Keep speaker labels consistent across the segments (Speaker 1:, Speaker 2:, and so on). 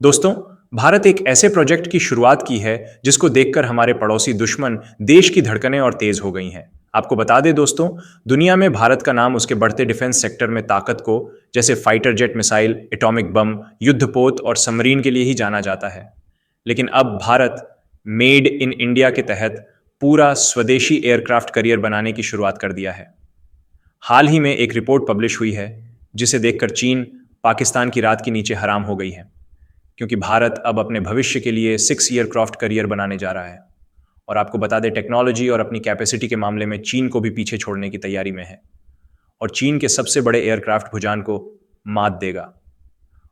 Speaker 1: दोस्तों, भारत एक ऐसे प्रोजेक्ट की शुरुआत की है जिसको देखकर हमारे पड़ोसी दुश्मन देश की धड़कनें और तेज हो गई हैं। आपको बता दें दोस्तों, दुनिया में भारत का नाम उसके बढ़ते डिफेंस सेक्टर में ताकत को, जैसे fighter jet missile, atomic bomb, युद्धपोत और सबमरीन के लिए ही जाना जाता है। लेकिन अब भारत मेड इन इंडिया के तहत पूरा स्वदेशी एयरक्राफ्ट करियर बनाने की शुरुआत कर दिया है। हाल ही में एक रिपोर्ट पब्लिश हुई है जिसे देखकर चीन पाकिस्तान की रात के नीचे हराम हो गई है, क्योंकि भारत अब अपने भविष्य के लिए 6 एयरक्राफ्ट करियर बनाने जा रहा है। और आपको बता दें, टेक्नोलॉजी और अपनी कैपेसिटी के मामले में चीन को भी पीछे छोड़ने की तैयारी में है। और चीन के सबसे बड़े एयरक्राफ्ट भुजान को मात देगा।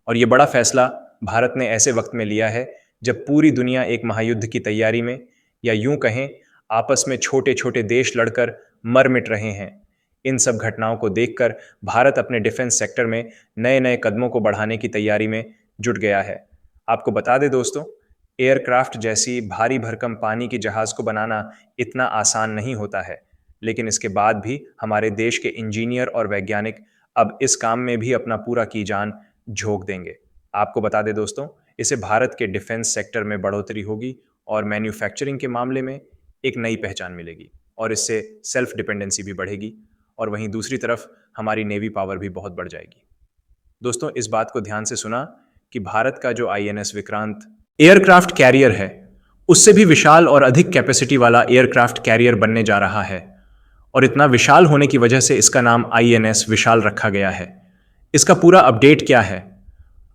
Speaker 1: और ये बड़ा फैसला भारत ने ऐसे वक्त में लिया है जब पूरी दुनिया एक महायुद्ध की तैयारी में, या यूं कहें आपस में छोटे छोटे देश लड़कर मर मिट रहे हैं। इन सब घटनाओं को देखकर भारत अपने डिफेंस सेक्टर में नए नए कदमों को बढ़ाने की तैयारी में जुट गया है। आपको बता दें दोस्तों, एयरक्राफ्ट जैसी भारी भरकम पानी की जहाज को बनाना इतना आसान नहीं होता है। लेकिन इसके बाद भी हमारे देश के इंजीनियर और वैज्ञानिक अब इस काम में भी अपना पूरा की जान झोंक देंगे। आपको बता दें दोस्तों, इससे भारत के डिफेंस सेक्टर में बढ़ोतरी होगी और मैन्युफैक्चरिंग के मामले में एक नई पहचान मिलेगी, और इससे सेल्फ डिपेंडेंसी भी बढ़ेगी। और वहीं दूसरी तरफ हमारी नेवी पावर भी बहुत बढ़ जाएगी। दोस्तों, इस बात को ध्यान से सुना कि भारत का जो आईएनएस विक्रांत एयरक्राफ्ट कैरियर है, उससे भी विशाल और अधिक कैपेसिटी वाला एयरक्राफ्ट कैरियर बनने जा रहा है। और इतना विशाल होने की वजह से इसका नाम आईएनएस विशाल रखा गया है। इसका पूरा अपडेट क्या है,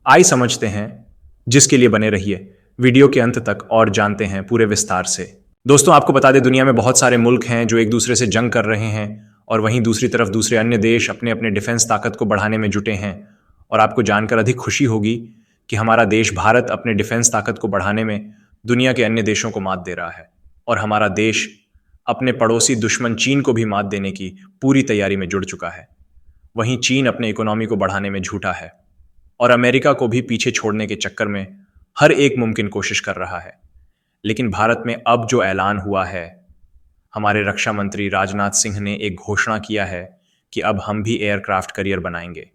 Speaker 1: आइए समझते हैं। जिसके लिए बने रहिए वीडियो के अंत तक और जानते हैं पूरे विस्तार से। दोस्तों, आपको बता दें, दुनिया में बहुत सारे मुल्क हैं जो एक दूसरे से जंग कर रहे हैं, और वहीं दूसरी तरफ दूसरे अन्य देश अपने अपने डिफेंस ताकत को बढ़ाने में जुटे हैं। और आपको जानकर अधिक खुशी होगी कि हमारा देश भारत अपने डिफेंस ताकत को बढ़ाने में दुनिया के अन्य देशों को मात दे रहा है। और हमारा देश अपने पड़ोसी दुश्मन चीन को भी मात देने की पूरी तैयारी में जुड़ चुका है। वहीं चीन अपने इकोनॉमी को बढ़ाने में झूठा है और अमेरिका को भी पीछे छोड़ने के चक्कर में हर एक मुमकिन कोशिश कर रहा है। लेकिन भारत में अब जो ऐलान हुआ है, हमारे रक्षा मंत्री राजनाथ सिंह ने एक घोषणा किया है कि अब हम भी एयरक्राफ्ट करियर बनाएंगे।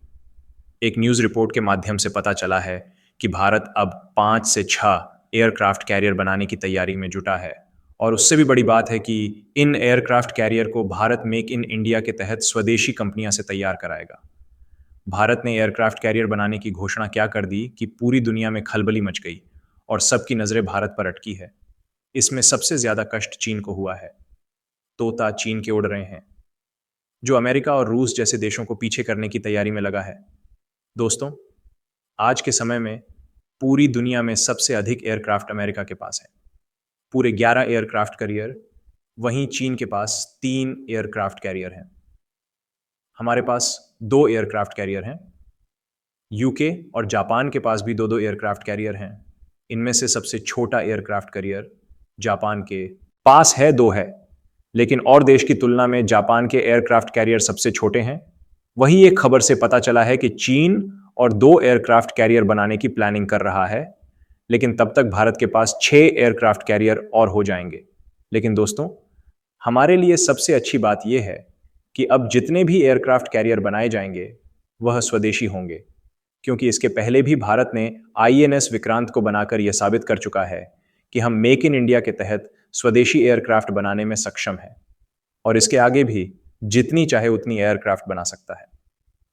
Speaker 1: एक न्यूज़ रिपोर्ट के माध्यम से पता चला है कि भारत अब 5 से 6 एयरक्राफ्ट कैरियर बनाने की तैयारी में जुटा है। और उससे भी बड़ी बात है कि इन एयरक्राफ्ट कैरियर को भारत मेक इन इंडिया के तहत स्वदेशी कंपनियां से तैयार कराएगा। भारत ने एयरक्राफ्ट कैरियर बनाने की घोषणा क्या कर दी कि पूरी दुनिया में खलबली मच गई और सबकी नज़रें भारत पर अटकी है। इसमें सबसे ज़्यादा कष्ट चीन को हुआ है। तोता चीन के उड़ रहे हैं, जो अमेरिका और रूस जैसे देशों को पीछे करने की तैयारी में लगा है। दोस्तों, आज के समय में पूरी दुनिया में सबसे अधिक एयरक्राफ्ट अमेरिका के पास है, पूरे 11 एयरक्राफ्ट कैरियर। वहीं चीन के पास 3 एयरक्राफ्ट कैरियर हैं। हमारे पास 2 एयरक्राफ्ट कैरियर हैं। यूके और जापान के पास भी 2-2 एयरक्राफ्ट कैरियर हैं। इनमें से सबसे छोटा एयरक्राफ्ट कैरियर जापान के पास है, 2 है। लेकिन और देश की तुलना में जापान के एयरक्राफ्ट कैरियर सबसे छोटे हैं। वहीं एक खबर से पता चला है कि चीन और 2 एयरक्राफ्ट कैरियर बनाने की प्लानिंग कर रहा है। लेकिन तब तक भारत के पास 6 एयरक्राफ्ट कैरियर और हो जाएंगे। लेकिन दोस्तों, हमारे लिए सबसे अच्छी बात यह है कि अब जितने भी एयरक्राफ्ट कैरियर बनाए जाएंगे वह स्वदेशी होंगे, क्योंकि इसके पहले भी भारत ने आईएनएस विक्रांत को बनाकर यह साबित कर चुका है कि हम मेक इन इंडिया के तहत स्वदेशी एयरक्राफ्ट बनाने में सक्षम हैं। और इसके आगे भी जितनी चाहे उतनी एयरक्राफ्ट बना सकता है।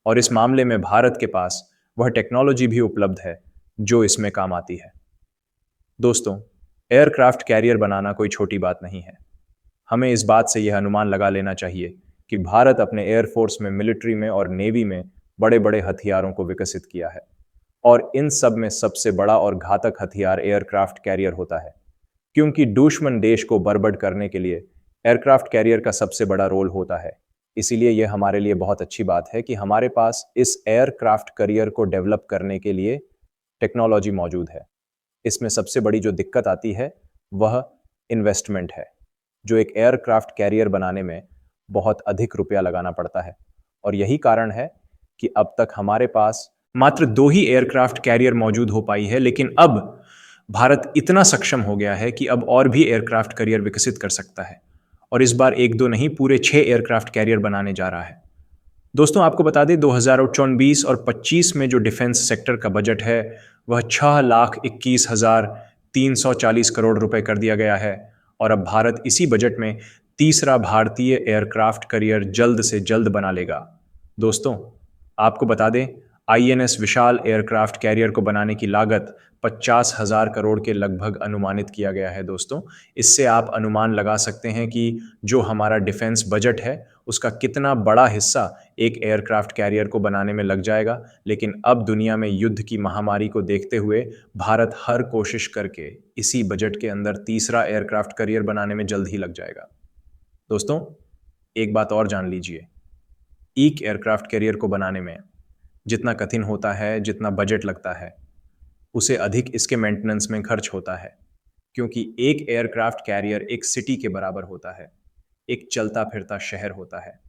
Speaker 1: और इस मामले में भारत के पास वह टेक्नोलॉजी भी उपलब्ध है जो इसमें काम आती है। दोस्तों, एयरक्राफ्ट कैरियर बनाना कोई छोटी बात नहीं है। हमें इस बात से यह अनुमान लगा लेना चाहिए कि भारत अपने एयरफोर्स में, मिलिट्री में और नेवी में बड़े बड़े हथियारों को विकसित किया है। और इन सब में सबसे बड़ा और घातक हथियार एयरक्राफ्ट कैरियर होता है, क्योंकि दुश्मन देश को बर्बाद करने के लिए एयरक्राफ्ट कैरियर का सबसे बड़ा रोल होता है। इसीलिए यह हमारे लिए बहुत अच्छी बात है कि हमारे पास इस एयरक्राफ्ट कैरियर को डेवलप करने के लिए टेक्नोलॉजी मौजूद है। इसमें सबसे बड़ी जो दिक्कत आती है वह इन्वेस्टमेंट है, जो एक एयरक्राफ्ट कैरियर बनाने में बहुत अधिक रुपया लगाना पड़ता है। और यही कारण है कि अब तक हमारे पास मात्र 2 ही एयरक्राफ्ट कैरियर मौजूद हो पाई है। लेकिन अब भारत इतना सक्षम हो गया है कि अब और भी एयरक्राफ्ट कैरियर विकसित कर सकता है। और इस बार 1-2 नहीं, पूरे 6 एयरक्राफ्ट कैरियर बनाने जा रहा है। दोस्तों आपको बता दें 2024 और 25 में जो डिफेंस सेक्टर का बजट है वह 6,21,340 करोड़ रुपए कर दिया गया है। और अब भारत इसी बजट में तीसरा भारतीय एयरक्राफ्ट करियर जल्द से जल्द बना लेगा। दोस्तों आपको बता दें आईएनएस विशाल एयरक्राफ्ट कैरियर को बनाने की लागत 50,000 करोड़ के लगभग अनुमानित किया गया है। दोस्तों इससे आप अनुमान लगा सकते हैं कि जो हमारा डिफेंस बजट है उसका कितना बड़ा हिस्सा एक एयरक्राफ्ट कैरियर को बनाने में लग जाएगा। लेकिन अब दुनिया में युद्ध की महामारी को देखते हुए भारत हर कोशिश करके इसी बजट के अंदर तीसरा एयरक्राफ्ट कैरियर बनाने में जल्द ही लग जाएगा। दोस्तों एक बात और जान लीजिए, एक एयरक्राफ्ट कैरियर को बनाने में जितना कठिन होता है, जितना बजट लगता है, उसे अधिक इसके मेंटेनेंस में खर्च होता है। क्योंकि एक एयरक्राफ्ट कैरियर एक सिटी के बराबर होता है, एक चलता फिरता शहर होता है।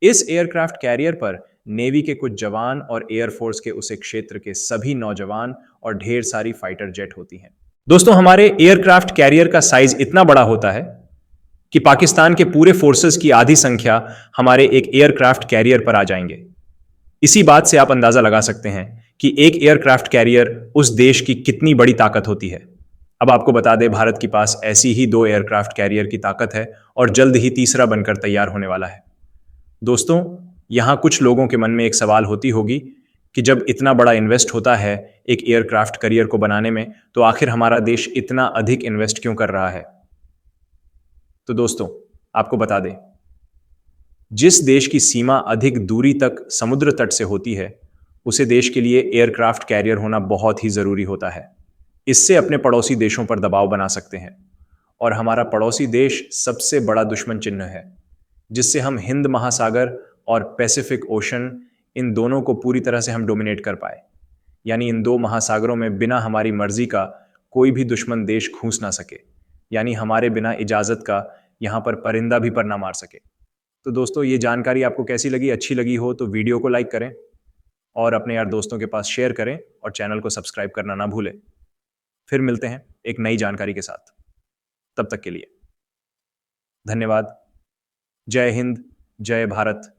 Speaker 1: इस एयरक्राफ्ट कैरियर पर नेवी के कुछ जवान और एयरफोर्स के उस क्षेत्र के सभी नौजवान और ढेर सारी फाइटर जेट होती हैं। दोस्तों हमारे एयरक्राफ्ट कैरियर का साइज इतना बड़ा होता है कि पाकिस्तान के पूरे फोर्सेस की आधी संख्या हमारे एक एयरक्राफ्ट कैरियर पर आ जाएंगे। इसी बात से आप अंदाजा लगा सकते हैं कि एक एयरक्राफ्ट कैरियर उस देश की कितनी बड़ी ताकत होती है। अब आपको बता दें भारत के पास ऐसी ही 2 एयरक्राफ्ट कैरियर की ताकत है और जल्द ही तीसरा बनकर तैयार होने वाला है। दोस्तों यहां कुछ लोगों के मन में एक सवाल होती होगी कि जब इतना बड़ा इन्वेस्ट होता है एक एयरक्राफ्ट कैरियर को बनाने में, तो आखिर हमारा देश इतना अधिक इन्वेस्ट क्यों कर रहा है। तो दोस्तों आपको बता दें जिस देश की सीमा अधिक दूरी तक समुद्र तट से होती है उसे देश के लिए एयरक्राफ्ट कैरियर होना बहुत ही ज़रूरी होता है। इससे अपने पड़ोसी देशों पर दबाव बना सकते हैं। और हमारा पड़ोसी देश सबसे बड़ा दुश्मन चिन्ह है जिससे हम हिंद महासागर और पैसिफिक ओशन, इन दोनों को पूरी तरह से हम डोमिनेट कर पाए। यानी इन 2 महासागरों में बिना हमारी मर्जी का कोई भी दुश्मन देश घुस ना सके। यानी हमारे बिना इजाज़त का यहाँ पर परिंदा भी पर ना मार सके। तो दोस्तों ये जानकारी आपको कैसी लगी? अच्छी लगी हो तो वीडियो को लाइक करें और अपने यार दोस्तों के पास शेयर करें और चैनल को सब्सक्राइब करना ना भूलें। फिर मिलते हैं एक नई जानकारी के साथ। तब तक के लिए धन्यवाद। जय हिंद, जय भारत।